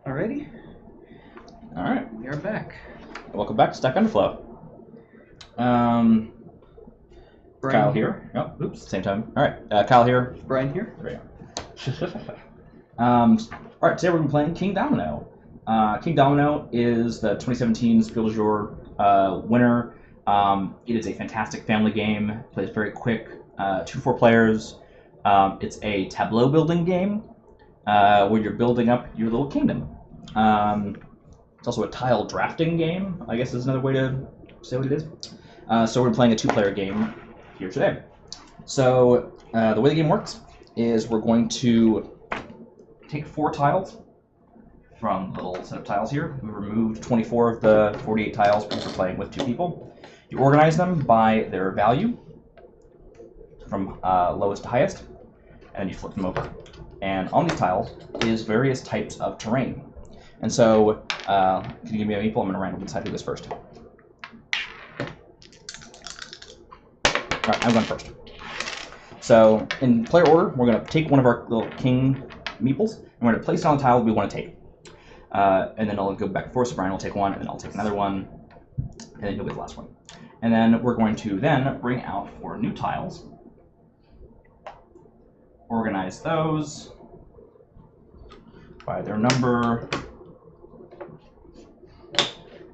Alrighty, All right, we are back. welcome back to Stack Underflow. Um, Bryan Kyle here. Oh, oops, same time. All right, Kyle here. Bryan here. There we go. All right, today we're gonna be playing Kingdomino. Kingdomino is the 2017 Spiel du Jour winner. It is a fantastic family game. Plays very quick, 2 to 4 players. It's a tableau building game where you're building up your little kingdom. It's also a tile drafting game, I guess is another way to say what it is. So we're playing a 2-player game here today. So the way the game works is we're going to take 4 tiles from the little set of tiles here. We removed 24 of the 48 tiles because we're playing with 2 people. You organize them by their value from lowest to highest, and you flip them over. And on these tiles is various types of terrain. And so, can you give me a meeple? I'm going to randomly decide who goes first. Alright, I'm going first. So, in player order, we're going to take one of our little king meeples, and we're going to place it on the tile we want to take. And then I'll go back and forth, so Bryan will take one, and then I'll take another one, and then he'll get the last one. And then we're going to then bring out 4 new tiles, organize those by their number,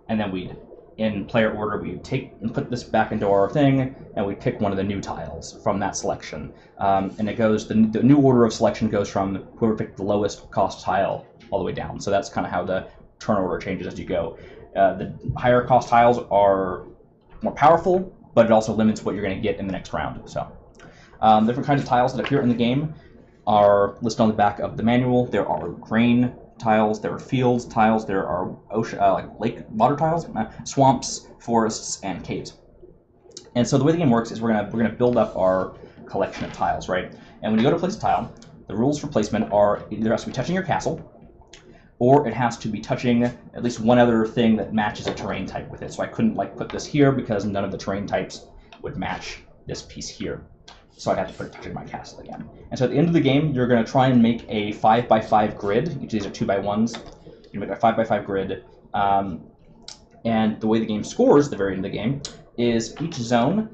and then in player order, we take and put this back into our thing, and we pick one of the new tiles from that selection. And it goes, the new order of selection goes from whoever picked the lowest cost tile all the way down. So that's kind of how the turn order changes as you go. The higher cost tiles are more powerful, but it also limits what you're going to get in the next round. So different kinds of tiles that appear in the game are listed on the back of the manual. There are grain tiles, there are fields tiles, there are ocean, like lake water tiles, swamps, forests, and caves. And so the way the game works is we're gonna build up our collection of tiles, right? And when you go to place a tile, the rules for placement are it either has to be touching your castle, or it has to be touching at least one other thing that matches a terrain type with it. So I couldn't put this here because none of the terrain types would match this piece here. So I'd have to put it touching my castle again. And so at the end of the game, you're going to try and make a 5x5 grid. Each of these are 2x1s. You make a 5x5 grid. And the way the game scores at the very end of the game is each zone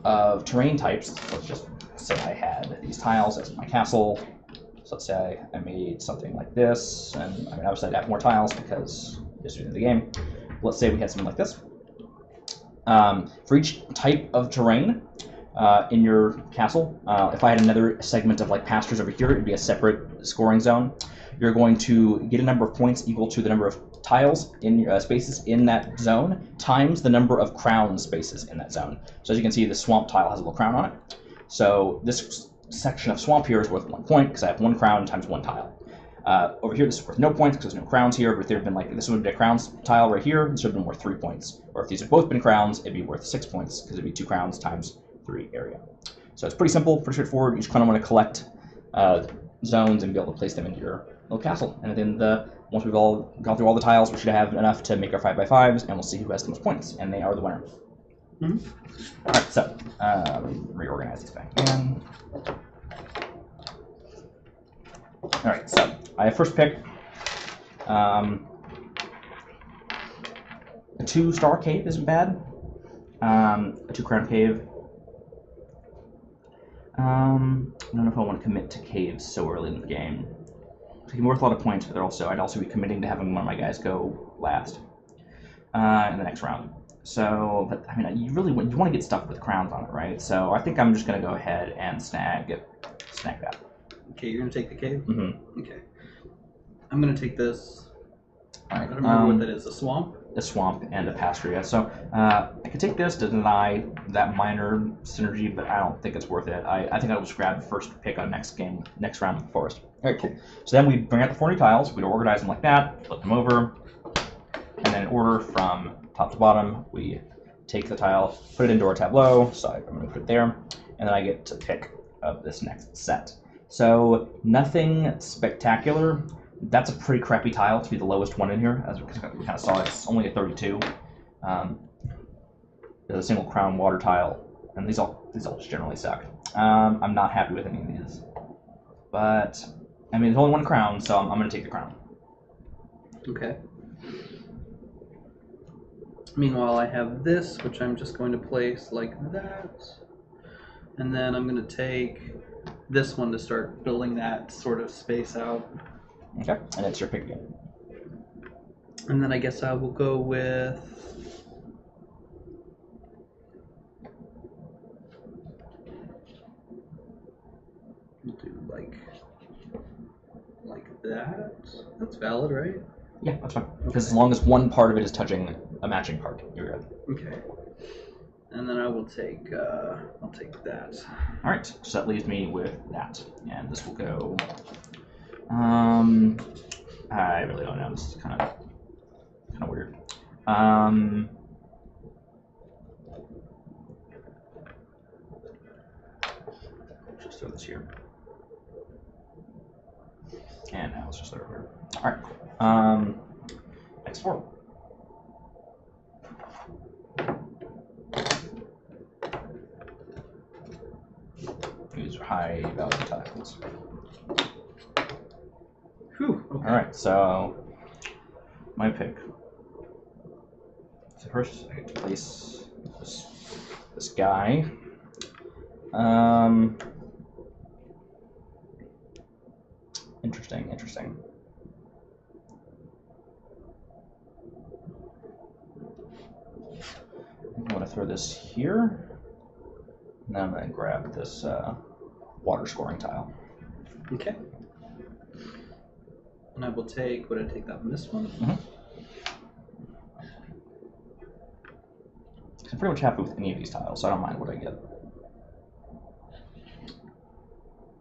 of terrain types. Let's just say I had these tiles as my castle. So let's say I made something like this. And I mean, obviously I'd have more tiles because this is the end of the game. Let's say we had something like this. For each type of terrain, in your castle. If I had another segment of pastures over here, it would be a separate scoring zone. You're going to get a number of points equal to the number of tiles in your spaces in that zone times the number of crown spaces in that zone. So as you can see, the swamp tile has a little crown on it. So this section of swamp here is worth 1 point because I have 1 crown times 1 tile. Over here, this is worth no points because there's no crowns here, but if there had been this would have been a crowns tile right here, this would have been worth 3 points. Or if these have both been crowns, it'd be worth 6 points because it'd be 2 crowns times 3 area. So it's pretty simple, pretty straightforward. You just kind of want to collect zones and be able to place them into your little castle. And then once we've all gone through all the tiles, we should have enough to make our 5x5s, and we'll see who has the most points, and they are the winner. Mm-hmm. All right, so reorganize these back again. All right, so I first pick a 2-star cave isn't bad. A 2-crown cave. I don't know if I want to commit to caves so early in the game. They can be worth a lot of points, but I'd also be committing to having one of my guys go last in the next round. So, but I mean, you want to get stuff with crowns on it, right? So I think I'm just going to go ahead and snag that. Okay, you're going to take the cave? Mm-hmm. Okay. I'm going to take this. All right. I don't remember what that is, a swamp? A swamp and a pasture, yeah. So I could take this to deny that minor synergy, but I don't think it's worth it. I think I'll just grab first pick on next round of the forest. All right, cool. So then we bring out the 4 new tiles, we'd organize them like that, flip them over, and then in order from top to bottom, we take the tile, put it into our tableau, so I'm going to put it there, and then I get to pick of this next set. So nothing spectacular. That's a pretty crappy tile to be the lowest one in here, as we kind of saw. It's only a 32. There's a single crown water tile, and these all just generally suck. I'm not happy with any of these, but I mean, there's only 1 crown, so I'm going to take the crown. Okay. Meanwhile, I have this, which I'm just going to place like that. And then I'm going to take this one to start building that sort of space out. Okay, and it's your pick again. And then I guess I will go with... do like that. That's valid, right? Yeah, that's fine. Because as long as one part of it is touching a matching part, you're good. Okay. And then I will take, I'll take that. All right, so that leaves me with that, and this will go. I really don't know. This is kind of weird. Just throw this here, and now let's just throw it here. All right. X4. These are high value tiles. Whew, okay. Alright, so my pick. So first I get to place this guy. Interesting. I'm going to throw this here. And then I'm going to grab this water scoring tile. Okay. And I will take, would I take that one, this one? Mm-hmm. I'm pretty much happy with any of these tiles, so I don't mind what I get.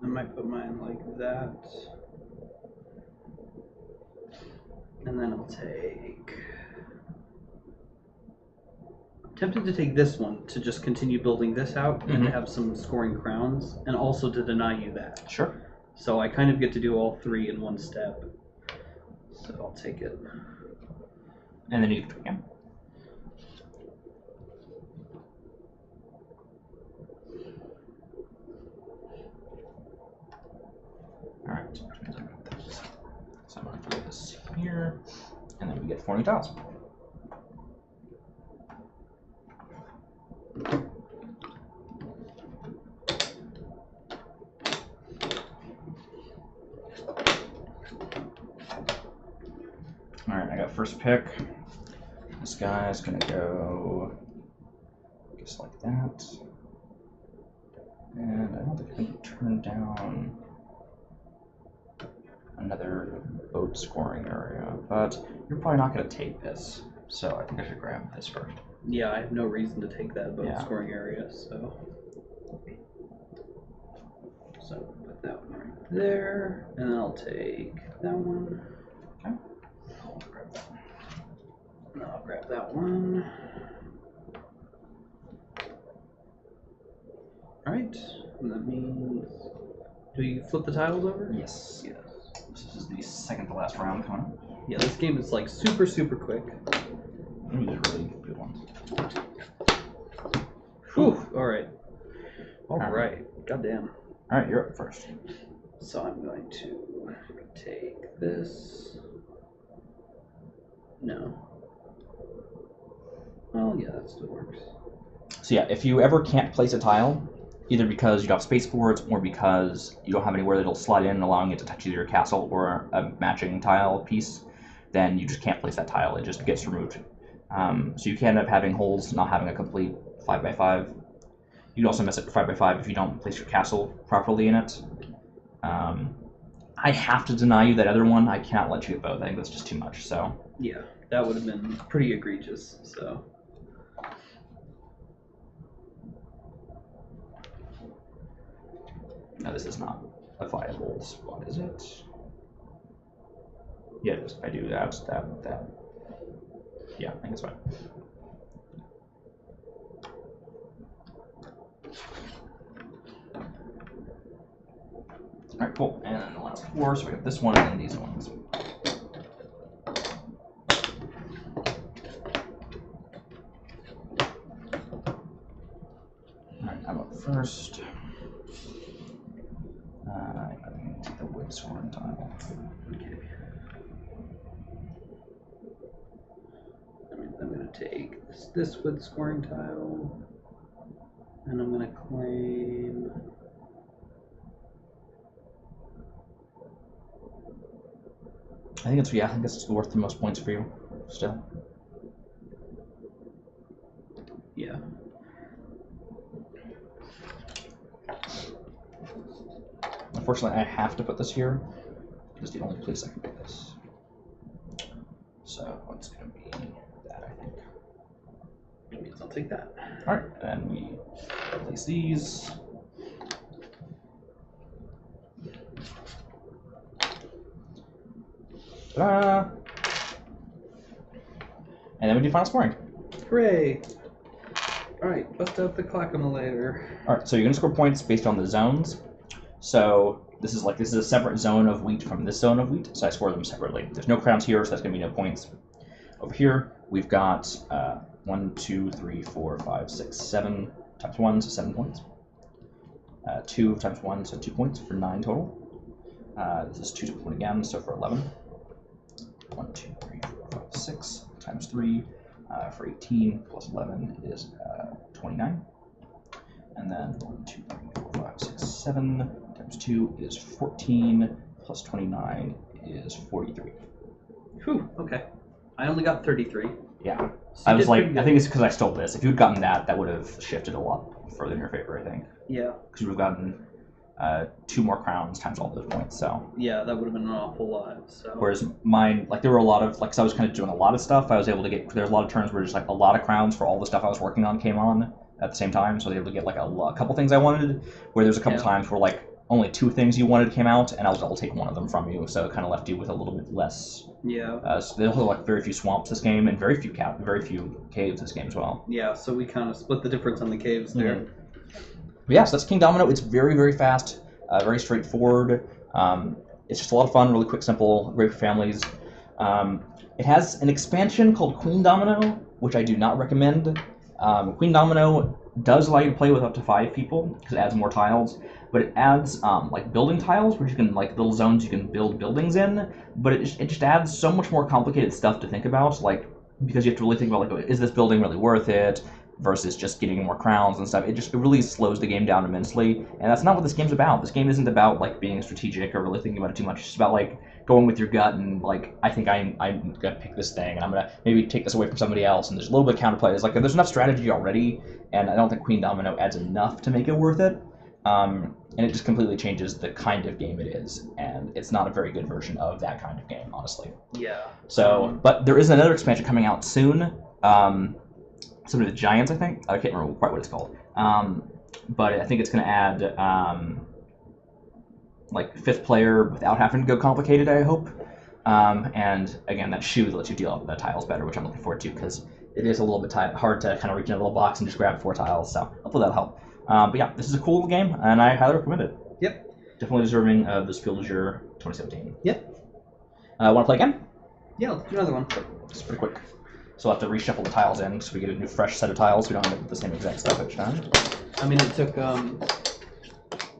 I might put mine like that. And then I'll take... I'm tempted to take this one to just continue building this out and to have some scoring crowns, and also to deny you that. Sure. So I kind of get to do all three in one step. So I'll take it. And then you can again. Alright, so I'm going to throw this here, and then we get 4 new tiles. Alright, I got first pick. This guy's gonna go just like that. And I don't think I can turn down another boat scoring area, but you're probably not gonna take this, so I think I should grab this first. Yeah, I have no reason to take that boat scoring area, so put that one right there, and then I'll take that one. Okay. I'll grab that. And I'll grab that one. Alright, and that means... Do you flip the tiles over? Yes. This is the second to last round coming up. Yeah, this game is like super quick. These are really good ones. Whew, alright. Alright, goddamn. Alright, you're up first. So I'm going to take this. No. Well, yeah, that still works. So yeah, if you ever can't place a tile, either because you don't have space boards or because you don't have anywhere that'll slide in, allowing it to touch either your castle or a matching tile piece, then you just can't place that tile. It just gets removed. So you can end up having holes, not having a complete 5x5. You can also mess up your 5x5 if you don't place your castle properly in it. I have to deny you that other one. I cannot let you get both. I think that's just too much. So yeah, that would have been pretty egregious. So. No, this is not a viable spot, is it? Yeah, if I do that. Yeah, I think it's fine. Alright, cool. And then the last 4, so we got this one and these ones. Alright, I'm up first. I'm going to take the wood scoring tile. Okay. take this wood scoring tile, and I'm going to claim. I think it's worth the most points for you still. Yeah. Unfortunately, I have to put this here because the only place I can put this. So it's going to be that, I think. Which means I'll take that. All right, and then we place these. Ta-da! And then we do final scoring. Hooray! Alright, bust out the clackemulator. Alright, so you're going to score points based on the zones. So this is a separate zone of wheat from this zone of wheat, so I score them separately. There's no crowns here, so that's going to be no points. Over here, we've got 1, 2, 3, 4, 5, 6, 7 times 1, so 7 points. 2 times 1, so 2 points for 9 total. This is 2 times 1 again, so for 11. 1, 2, 3, 4, 5, 6 times 3 for 18 plus 11 is 29. And then 1, 2, 3, 4, 5, 6, 7 times 2 is 14 plus 29 is 43. Whew, okay. I only got 33. Yeah. So I was like, I think it's because I stole this. If you had gotten that, that would have shifted a lot further in your favor, I think. Yeah. Because you would have gotten 2 more crowns times all those points, so. Yeah, that would have been an awful lot, so. Whereas mine, like, there were a lot of, like, so I was kind of doing a lot of stuff. I was able to get, there were a lot of turns where just, like, a lot of crowns for all the stuff I was working on came on at the same time, so I was able to get, like, a couple things I wanted, where there's a couple times where, like, only 2 things you wanted came out, and I'll take one of them from you, so it kind of left you with a little bit less. Yeah. So there's also, like, very few swamps this game, and very few caves this game as well. Yeah, so we kind of split the difference on the caves there. Mm-hmm. But yeah, so that's Kingdomino. It's very, very fast, very straightforward. It's just a lot of fun, really quick, simple, great for families. It has an expansion called Queendomino, which I do not recommend. Queendomino does allow you to play with up to 5 people because it adds more tiles, but it adds like building tiles, which you can, like, little zones you can build buildings in. But it just adds so much more complicated stuff to think about, like, because you have to really think about, like, is this building really worth it versus just getting more crowns and stuff. It really slows the game down immensely, and that's not what this game's about. This game isn't about, like, being strategic or really thinking about it too much. It's just about, like, going with your gut and, like, I think I'm gonna pick this thing, and I'm gonna maybe take this away from somebody else, and there's a little bit of counterplay. There's, like, there's enough strategy already, and I don't think Queendomino adds enough to make it worth it. And it just completely changes the kind of game it is, and it's not a very good version of that kind of game, honestly. Yeah. So, but there is another expansion coming out soon. Some of the Giants, I think. I can't remember quite what it's called. But I think it's going to add like 5th player without having to go complicated, I hope. And again, that shoe that lets you deal out the tiles better, which I'm looking forward to, because it is a little bit hard to kind of reach in a little box and just grab 4 tiles. So hopefully that'll help. But yeah, this is a cool game, and I highly recommend it. Yep. Definitely deserving of this Field Azure 2017. Yep. Want to play again? Yeah, let's do another one. It's pretty quick. So we'll have to reshuffle the tiles in so we get a new fresh set of tiles. We don't have the same exact stuff each time. I mean, it took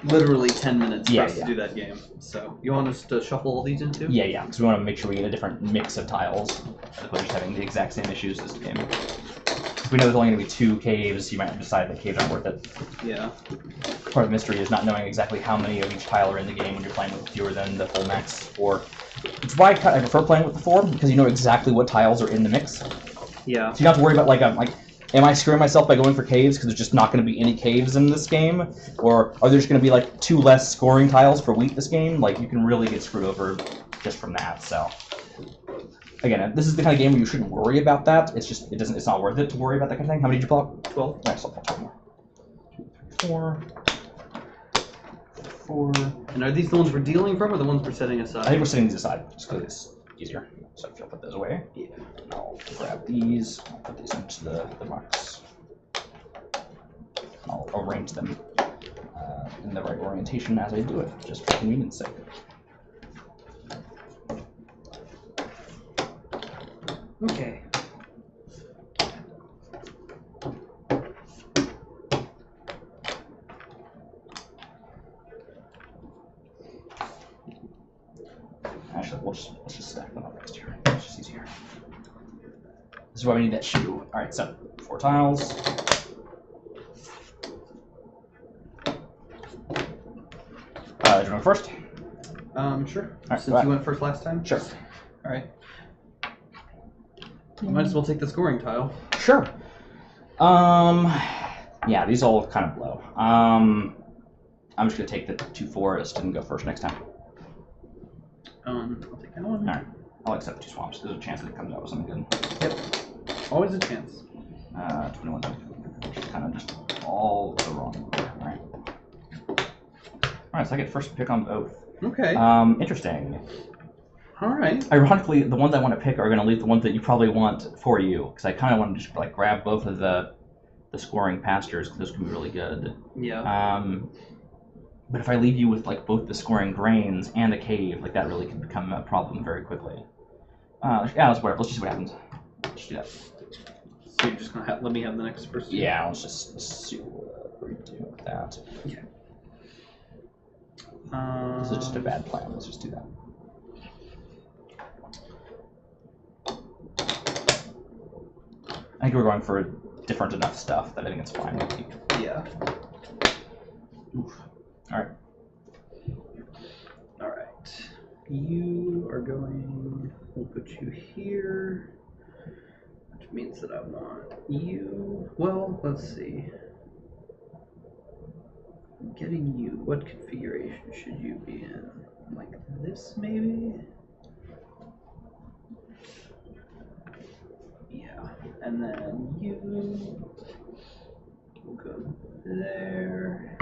literally 10 minutes for us to do that game. So you want us to shuffle all these in too? Yeah, because we want to make sure we get a different mix of tiles, as opposed to just having the exact same issues as the game. If we know there's only going to be 2 caves, you might decide that caves aren't worth it. Yeah. Part of the mystery is not knowing exactly how many of each tile are in the game when you're playing with fewer than the full max 4. It's why I prefer playing with the 4, because you know exactly what tiles are in the mix. Yeah. So you don't have to worry about, like, am I screwing myself by going for caves because there's just not going to be any caves in this game? Or are there just going to be, like, 2 less scoring tiles for wheat this game? Like, you can really get screwed over just from that, so. Again, this is the kind of game where you shouldn't worry about that. It's just, it's not worth it to worry about that kind of thing. How many did you pull out? 12. Nice, I'll pull 12 more. 2, 3, 4. 4. And are these the ones we're dealing from, or the ones we're setting aside? I think we're setting these aside, just because it's easier. So I'll put those away. Yeah. I'll grab these, I'll put these into the marks. I'll arrange them in the right orientation as I do it, just for convenience sake. Okay. Actually, let's just stack them up next here. It's just easier. This is why we need that shoe. All right, so 4 tiles. Do you want first? Sure. Right, Since you went first last time? Sure. All right. You might as well take the scoring tile. Sure. Yeah, these all kind of blow. I'm just going to take the 2 forests and go first next time. I'll take that one. All right. I'll accept 2 swamps. There's a chance that it comes out with something good. Yep. Always a chance. 21. Kind of just all the wrong way. All right. All right, so I get first pick on both. Okay. Interesting. All right. Ironically, the ones I want to pick are going to leave the ones that you probably want for you, because I kind of want to just like grab both of the scoring pastures, because those can be really good. Yeah. But if I leave you with like both the scoring grains and a cave, like that really can become a problem very quickly. Yeah, let's whatever. Let's just see what happens. Let's just do that. So you're just gonna let me have the next first. Yeah, let's just see what we do with that. Okay. This is just a bad plan. Let's just do that. I think we're going for different enough stuff that I think it's fine. Yeah. Oof. All right. All right. You are going. We'll put you here, which means that I want you. Well, let's see. Getting you. What configuration should you be in? Like this, maybe? Yeah. And then you will go there.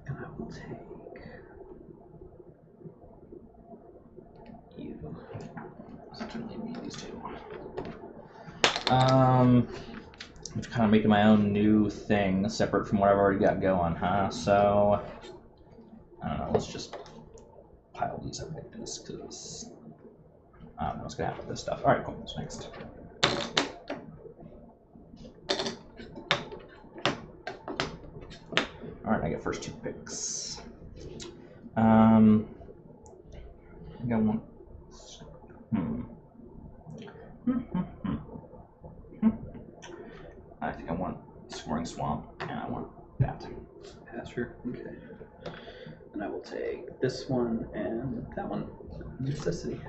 And I will take you. Certainly need these 2. I'm just kind of making my own new thing, separate from what I've already got going, huh? So, I don't know, let's just pile these up like this, because I don't know what's going to happen with this stuff. Alright, cool, what's next? Alright, I get first 2 picks. I think I want... I think I want scoring swamp, and I want that. Pasture. Okay. And I will take this one and that one. Necessity.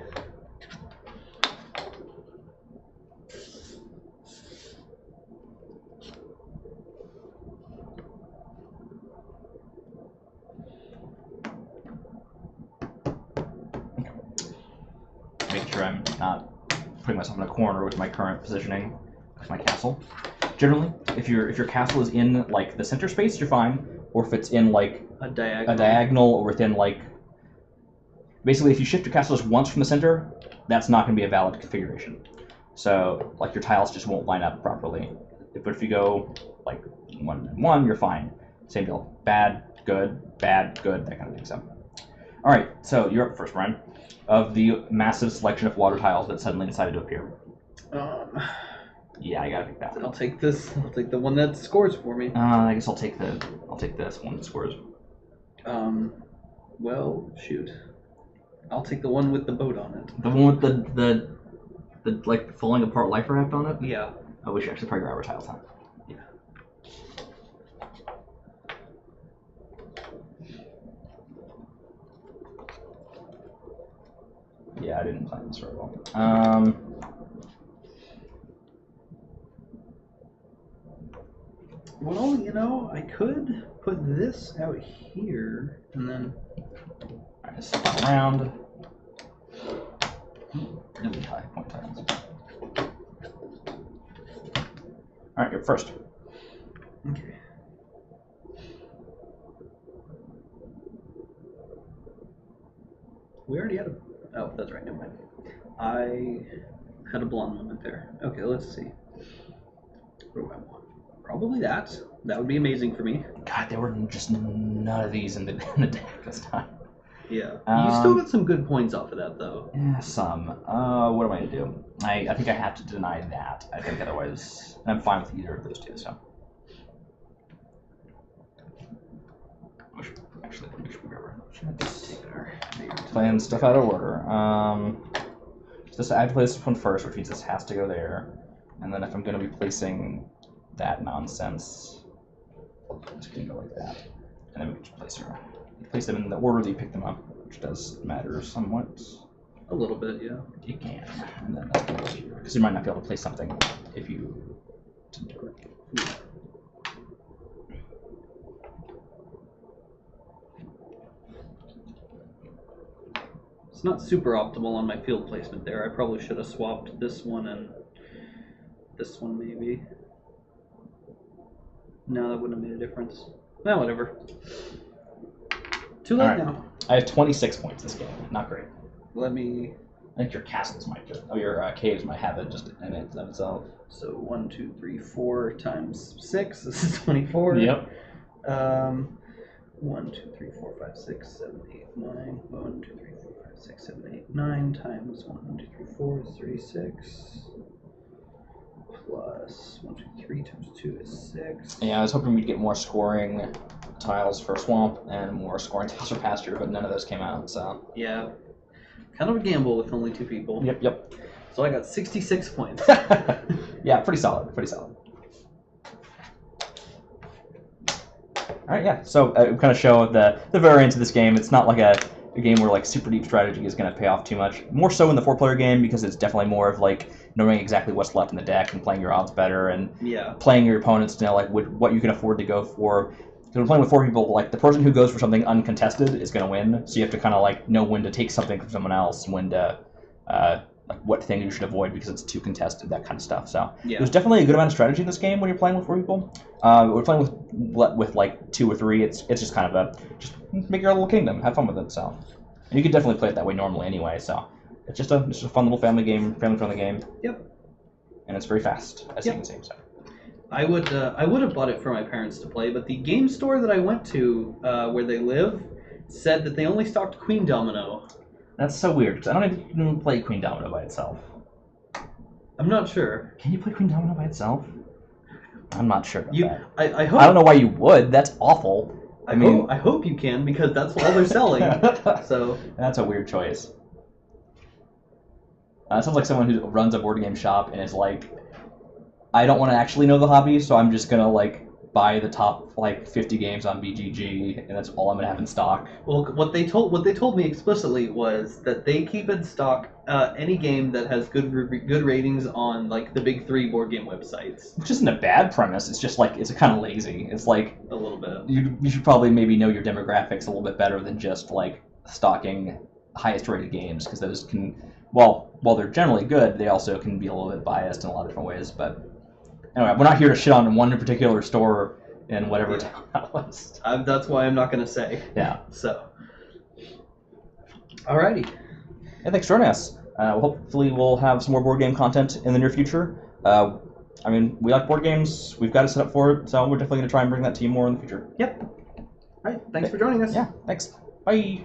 Make sure I'm not putting myself in a corner with my current positioning with my castle. Generally, if your castle is in like the center space, you're fine. Or if it's in like A diagonal. a diagonal or within like, basically if you shift your castle just once from the center, that's not going to be a valid configuration. So like your tiles just won't line up properly. But if you go like 1 and 1, you're fine. Same deal. Bad, good, that kind of thing. So, all right. So you're up first, Bryan. Of the massive selection of water tiles that suddenly decided to appear. Yeah, I gotta pick that one. I'll take this. I'll take the one that scores for me. I guess I'll take this one that scores. Well, shoot. I'll take the one with the boat on it. The one with the like falling apart life raft on it. Yeah. Oh, we should actually probably grab our tiles, huh? Yeah. Yeah, I didn't plan this very well. Well, you know, I could put this out here and then. Alright, just spin around. Really high point tiles. Alright, you're first. Okay. We already had a. Oh, that's right. Never mind. I had a blonde moment there. Okay, let's see. What do I want? Probably that. That would be amazing for me. God, there were just none of these in the deck this time. Yeah. You still got some good points off of that, though. Yeah, some. What am I going to do? I think I have to deny that. I think otherwise... And I'm fine with either of those 2, so... Actually, we should grab her. Playing stuff out of order. This I have to play this one first, which means this has to go there. And then if I'm going to be placing that nonsense, I'm just going to go like that. And then we can just place her. Place them in the order that you pick them up, which does matter somewhat. A little bit, yeah. You can. And then that's going to go here. Because you might not be able to place something if you didn't do it. Yeah. It's not super optimal on my field placement there. I probably should have swapped this one and this one maybe. No, that wouldn't have made a difference. No, whatever. Too late now. I have 26 points this game. Not great. Let me... I think your castles might do. Oh, your caves might have it just in it themselves. So 1, 2, 3, 4 times 6. This is 24. Yep. 1, 2, 3, 4, 5, 6, 7, 8, 9. 1, 2, 3, 4, 5, 6, 7, 8, 9 times 1, 2, 3, 4 is 36. Plus 1, 2, 3 times 2 is 6. Yeah, I was hoping we'd get more scoring tiles for Swamp and more scoring tiles for Pasture, but none of those came out, so... Yeah. Kind of a gamble with only 2 people. Yep. So I got 66 points. Yeah, pretty solid. Alright, yeah, so we kind of show the variance of this game. It's not like a game where like super deep strategy is going to pay off too much. More so in the 4-player game because it's definitely more of like knowing exactly what's left in the deck and playing your odds better and playing your opponents to know like what you can afford to go for. Because when playing with 4 people, like the person who goes for something uncontested is going to win. So you have to kind of like know when to take something from someone else, when to like what thing you should avoid because it's too contested, that kind of stuff. So there's definitely a good amount of strategy in this game when you're playing with 4 people. We're playing with like 2 or 3. It's just kind of just make your little kingdom, have fun with it. So and you can definitely play it that way normally anyway. So it's just a fun little family friendly game. Yep. And it's very fast, as you can see. So. I would have bought it for my parents to play, but the game store that I went to where they live said that they only stocked Queendomino. That's so weird, because I don't even play Queendomino by itself. I'm not sure. Can you play Queendomino by itself? I'm not sure about that. I hope. I don't know why you would. That's awful. I hope you can, because that's all they're selling. So that's a weird choice. It sounds like someone who runs a board game shop and is like, I don't want to actually know the hobby, so I'm just gonna like buy the top like 50 games on BGG, and that's all I'm gonna have in stock. Well, what they told me explicitly was that they keep in stock any game that has good ratings on like the big 3 board game websites. Which isn't a bad premise. It's just like it's kind of lazy. It's like a little bit. You should probably maybe know your demographics a little bit better than just like stocking highest rated games, because those can, while they're generally good, they also can be a little bit biased in a lot of different ways. But anyway, we're not here to shit on one particular store in whatever town that was. That's why I'm not going to say. Yeah. So. Alrighty. Yeah, thanks for joining us. Hopefully we'll have some more board game content in the near future. I mean, we like board games. We've got it set up for it, so we're definitely going to try and bring that to you more in the future. Yep. All right. Thanks for joining us. Yeah, thanks. Bye.